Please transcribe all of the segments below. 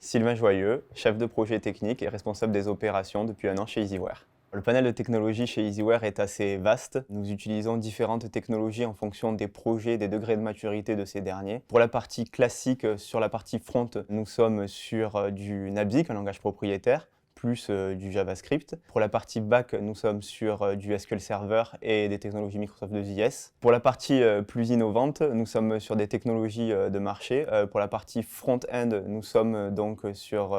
Sylvain Joyeux, chef de projet technique et responsable des opérations depuis 1 an chez Easyware. Le panel de technologies chez Easyware est assez vaste. Nous utilisons différentes technologies en fonction des projets et des degrés de maturité de ces derniers. Pour la partie classique, sur la partie front, nous sommes sur du NABZIC, un langage propriétaire, plus du JavaScript. Pour la partie back, nous sommes sur du SQL Server et des technologies Microsoft 2IS. Pour la partie plus innovante, nous sommes sur des technologies de marché. Pour la partie front-end, nous sommes donc sur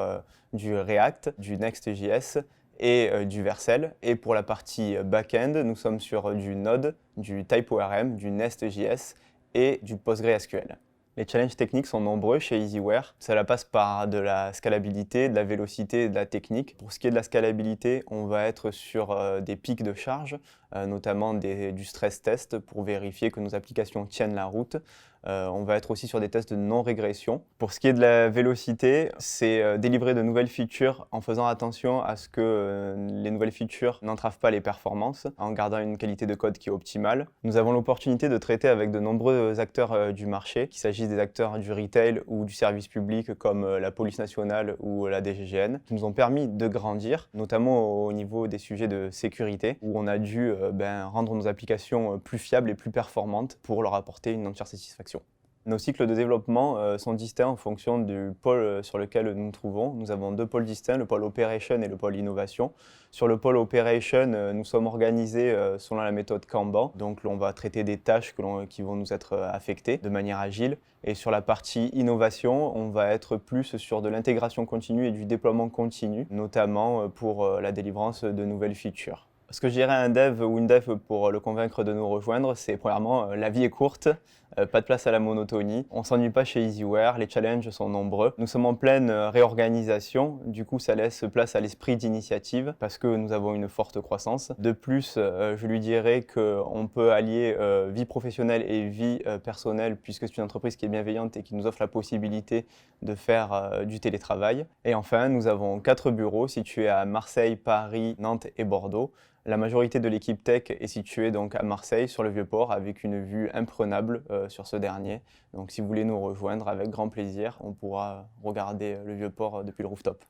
du React, du Next.js et du Vercel. Et pour la partie back-end, nous sommes sur du Node, du TypeORM, du Nest.js et du PostgreSQL. Les challenges techniques sont nombreux chez Easyware. Cela passe par de la scalabilité, de la vélocité et de la technique. Pour ce qui est de la scalabilité, on va être sur des pics de charge, notamment du stress test pour vérifier que nos applications tiennent la route. On va être aussi sur des tests de non-régression. Pour ce qui est de la vélocité, c'est délivrer de nouvelles features en faisant attention à ce que les nouvelles features n'entravent pas les performances, en gardant une qualité de code qui est optimale. Nous avons l'opportunité de traiter avec de nombreux acteurs du marché, qu'il s'agisse des acteurs du retail ou du service public comme la police nationale ou la DGGN, qui nous ont permis de grandir, notamment au niveau des sujets de sécurité, où on a dû rendre nos applications plus fiables et plus performantes pour leur apporter une entière satisfaction. Nos cycles de développement sont distincts en fonction du pôle sur lequel nous nous trouvons. Nous avons deux pôles distincts, le pôle Operation et le pôle Innovation. Sur le pôle Operation, nous sommes organisés selon la méthode Kanban. Donc on va traiter des tâches qui vont nous être affectées de manière agile. Et sur la partie Innovation, on va être plus sur de l'intégration continue et du déploiement continu, notamment pour la délivrance de nouvelles features. Ce que je dirais à un dev ou une dev pour le convaincre de nous rejoindre, c'est premièrement, la vie est courte, pas de place à la monotonie. On s'ennuie pas chez Easyware, les challenges sont nombreux. Nous sommes en pleine réorganisation, du coup ça laisse place à l'esprit d'initiative parce que nous avons une forte croissance. De plus, je lui dirais qu'on peut allier vie professionnelle et vie personnelle puisque c'est une entreprise qui est bienveillante et qui nous offre la possibilité de faire du télétravail. Et enfin, nous avons 4 bureaux situés à Marseille, Paris, Nantes et Bordeaux. La majorité de l'équipe tech est située donc à Marseille, sur le Vieux-Port, avec une vue imprenable sur ce dernier. Donc si vous voulez nous rejoindre, avec grand plaisir, on pourra regarder le Vieux-Port depuis le rooftop.